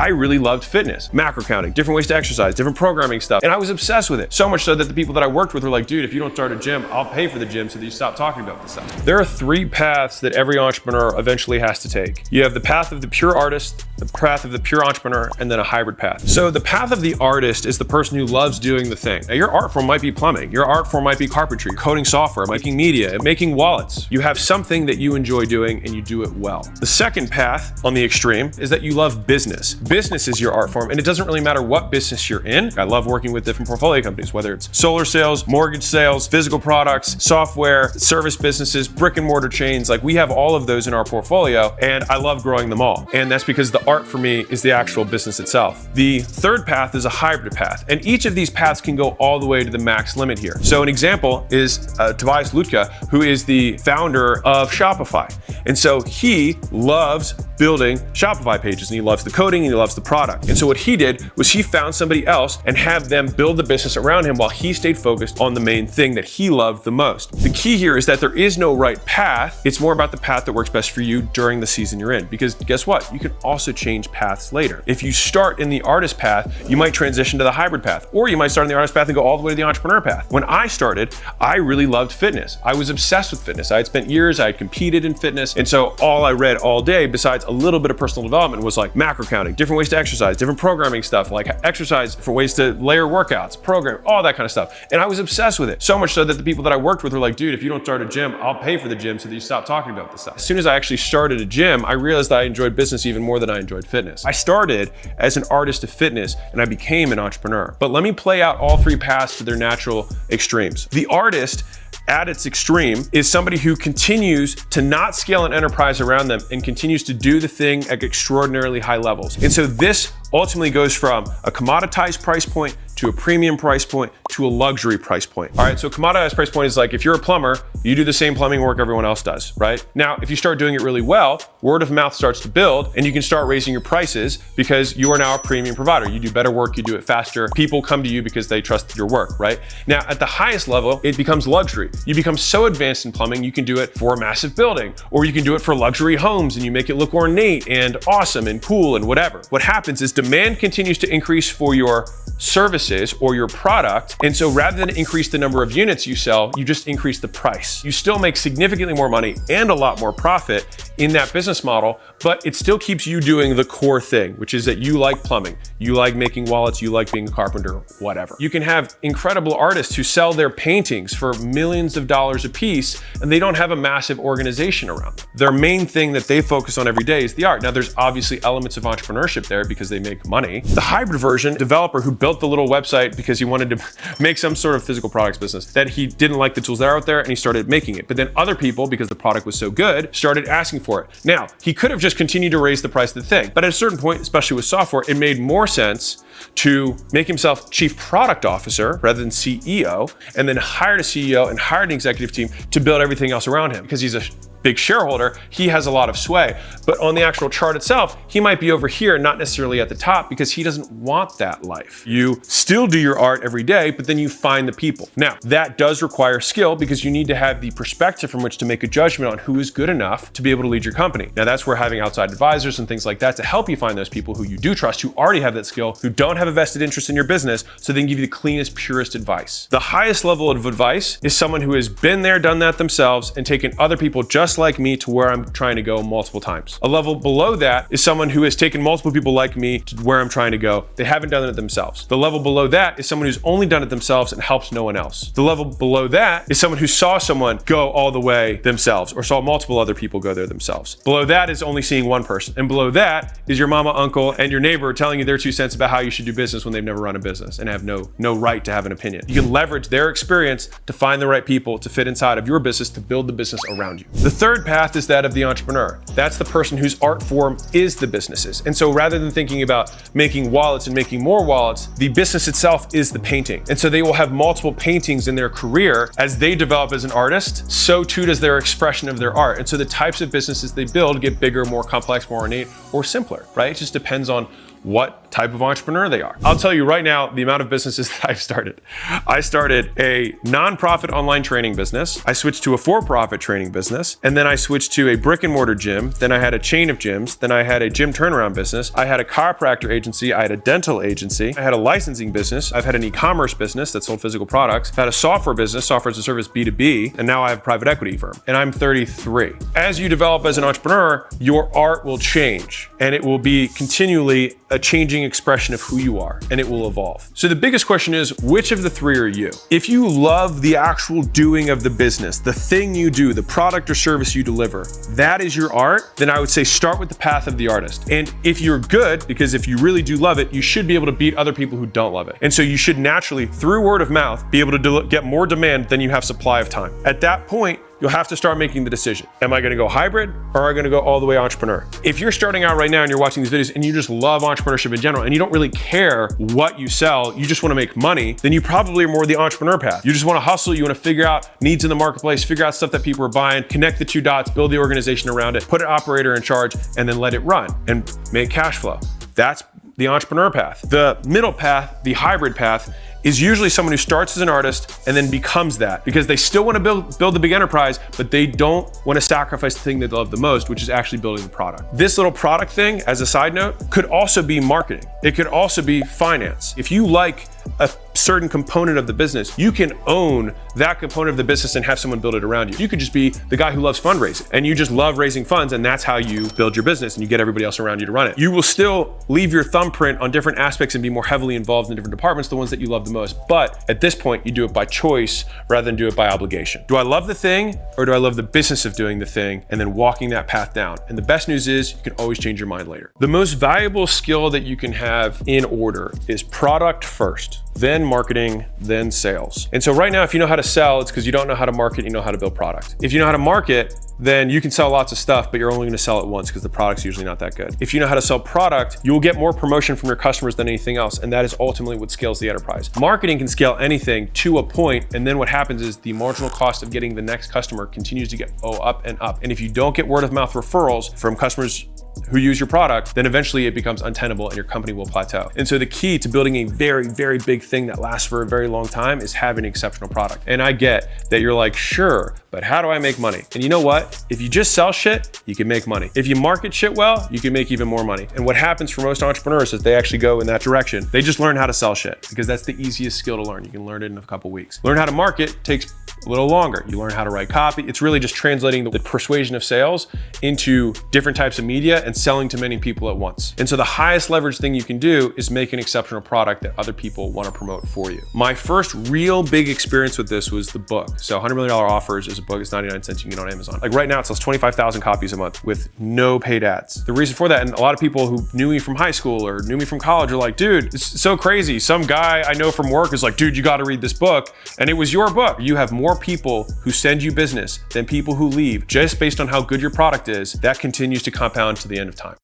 I really loved fitness, macro counting, different ways to exercise, different programming stuff. And I was obsessed with it. So much so that the people that I worked with were like, dude, if you don't start a gym, I'll pay for the gym so that you stop talking about this stuff. There are 3 paths that every entrepreneur eventually has to take. You have the path of the pure artist, the path of the pure entrepreneur, and then a hybrid path. So the path of the artist is the person who loves doing the thing. Now, your art form might be plumbing. Your art form might be carpentry, coding software, making media, making wallets. You have something that you enjoy doing and you do it well. The second path on the extreme is that you love business. Business is your art form, and it doesn't really matter what business you're in. I love working with different portfolio companies, whether it's solar sales, mortgage sales, physical products, software, service businesses, brick and mortar chains. Like, we have all of those in our portfolio, and I love growing them all. And that's because the art for me is the actual business itself. The third path is a hybrid path, and each of these paths can go all the way to the max limit here. So an example is Tobias Lütke, who is the founder of Shopify. And so he loves building Shopify pages, and he loves the coding and he loves the product. And so what he did was he found somebody else and have them build the business around him while he stayed focused on the main thing that he loved the most. The key here is that there is no right path. It's more about the path that works best for you during the season you're in. Because guess what? You can also change paths later. If you start in the artist path, you might transition to the hybrid path, or you might start in the artist path and go all the way to the entrepreneur path. When I started, I really loved fitness. I was obsessed with fitness. I had spent years, I had competed in fitness. And so all I read all day, besides a little bit of personal development, was like macro counting, different ways to exercise, different programming stuff, like exercise, different ways to layer workouts, program, all that kind of stuff. And I was obsessed with it. So much so that the people that I worked with were like, dude, if you don't start a gym, I'll pay for the gym so that you stop talking about this stuff. As soon as I actually started a gym, I realized that I enjoyed business even more than I enjoyed fitness. I started as an artist of fitness and I became an entrepreneur. But let me play out all 3 paths to their natural extremes. The artist at its extreme is somebody who continues to not scale an enterprise around them and continues to do the thing at extraordinarily high levels. And so this ultimately goes from a commoditized price point to a premium price point to a luxury price point. All right, so commoditized price point is like, if you're a plumber, you do the same plumbing work everyone else does, right? Now, if you start doing it really well, word of mouth starts to build and you can start raising your prices because you are now a premium provider. You do better work, you do it faster. People come to you because they trust your work, right? Now, at the highest level, it becomes luxury. You become so advanced in plumbing, you can do it for a massive building, or you can do it for luxury homes and you make it look ornate and awesome and cool and whatever. What happens is demand continues to increase for your services or your product. And so rather than increase the number of units you sell, you just increase the price. You still make significantly more money and a lot more profit in that business model, but it still keeps you doing the core thing, which is that you like plumbing, you like making wallets, you like being a carpenter, whatever. You can have incredible artists who sell their paintings for millions of dollars a piece, and they don't have a massive organization around them. Their main thing that they focus on every day is the art. Now, there's obviously elements of entrepreneurship there because they make money. The hybrid version, developer who built the little website because he wanted to make some sort of physical products business, that he didn't like the tools that are out there and he started making it. But then other people, because the product was so good, started asking for it. Now, he could have just continued to raise the price of the thing, but at a certain point, especially with software, it made more sense to make himself chief product officer rather than CEO, and then hired a CEO and hired an executive team to build everything else around him. Because he's a big shareholder, he has a lot of sway. But on the actual chart itself, he might be over here, not necessarily at the top, because he doesn't want that life. You still do your art every day, but then you find the people. Now, that does require skill because you need to have the perspective from which to make a judgment on who is good enough to be able to lead your company. Now, that's where having outside advisors and things like that to help you find those people who you do trust, who already have that skill, who don't have a vested interest in your business, so they can give you the cleanest, purest advice. The highest level of advice is someone who has been there, done that themselves, and taken other people just like me to where I'm trying to go multiple times. A level below that is someone who has taken multiple people like me to where I'm trying to go. They haven't done it themselves. The level below that is someone who's only done it themselves and helps no one else. The level below that is someone who saw someone go all the way themselves or saw multiple other people go there themselves. Below that is only seeing one person. And below that is your mama, uncle, and your neighbor telling you their 2 cents about how you should do business when they've never run a business and have no right to have an opinion. You can leverage their experience to find the right people to fit inside of your business to build the business around you. The third path is that of the entrepreneur. That's the person whose art form is the businesses. And so rather than thinking about making wallets and making more wallets, the business itself is the painting. And so they will have multiple paintings in their career. As they develop as an artist, so too does their expression of their art. And so the types of businesses they build get bigger, more complex, more ornate, or simpler, right? It just depends on what type of entrepreneur they are. I'll tell you right now the amount of businesses that I've started. I started a nonprofit online training business. I switched to a for-profit training business. And then I switched to a brick and mortar gym. Then I had a chain of gyms. Then I had a gym turnaround business. I had a chiropractor agency. I had a dental agency. I had a licensing business. I've had an e-commerce business that sold physical products. I've had a software business, software as a service, B2B. And now I have a private equity firm. And I'm 33. As you develop as an entrepreneur, your art will change. And it will be continually a changing expression of who you are, and it will evolve. So the biggest question is, which of the three are you? If you love the actual doing of the business, the thing you do, the product or service you deliver, that is your art, then I would say start with the path of the artist. And if you're good, because if you really do love it, you should be able to beat other people who don't love it. And so you should naturally, through word of mouth, be able to get more demand than you have supply of time. At that point, you'll have to start making the decision. Am I gonna go hybrid or am I gonna go all the way entrepreneur? If you're starting out right now and you're watching these videos and you just love entrepreneurship in general and you don't really care what you sell, you just wanna make money, then you probably are more the entrepreneur path. You just wanna hustle, you wanna figure out needs in the marketplace, figure out stuff that people are buying, connect the two dots, build the organization around it, put an operator in charge, and then let it run and make cash flow. That's the entrepreneur path. The middle path, the hybrid path, is usually someone who starts as an artist and then becomes that because they still want to build the big enterprise, but they don't want to sacrifice the thing they love the most, which is actually building the product. This little product thing, as a side note, could also be marketing. It could also be finance. If you like a certain component of the business, you can own that component of the business and have someone build it around you. You could just be the guy who loves fundraising and you just love raising funds, and that's how you build your business and you get everybody else around you to run it. You will still leave your thumbprint on different aspects and be more heavily involved in different departments, the ones that you love the most. But at this point, you do it by choice rather than do it by obligation. Do I love the thing or do I love the business of doing the thing and then walking that path down? And the best news is you can always change your mind later. The most valuable skill that you can have in order is product first, then marketing, then sales. And so right now, if you know how to sell, it's because you don't know how to market, you know how to build product. If you know how to market, then you can sell lots of stuff, but you're only gonna sell it once because the product's usually not that good. If you know how to sell product, you will get more promotion from your customers than anything else, and that is ultimately what scales the enterprise. Marketing can scale anything to a point, and then what happens is the marginal cost of getting the next customer continues to get up and up. And if you don't get word of mouth referrals from customers who use your product, then eventually it becomes untenable and your company will plateau. And so the key to building a very, very big thing that lasts for a very long time is having an exceptional product. And I get that you're like, sure, but how do I make money? And you know what? If you just sell shit, you can make money. If you market shit well, you can make even more money. And what happens for most entrepreneurs is they actually go in that direction. They just learn how to sell shit because that's the easiest skill to learn. You can learn it in a couple weeks. Learn how to market takes a little longer. You learn how to write copy. It's really just translating the persuasion of sales into different types of media and selling to many people at once. And so the highest leverage thing you can do is make an exceptional product that other people want to promote for you. My first real big experience with this was the book. So $100 Million Offers is a book. It's 99 cents. You can get it on Amazon. Like right now, it sells 25,000 copies a month with no paid ads. The reason for that, and a lot of people who knew me from high school or knew me from college are like, dude, it's so crazy. Some guy I know from work is like, dude, you got to read this book. And it was your book. You have more people who send you business than people who leave just based on how good your product is. That continues to compound to the end of time.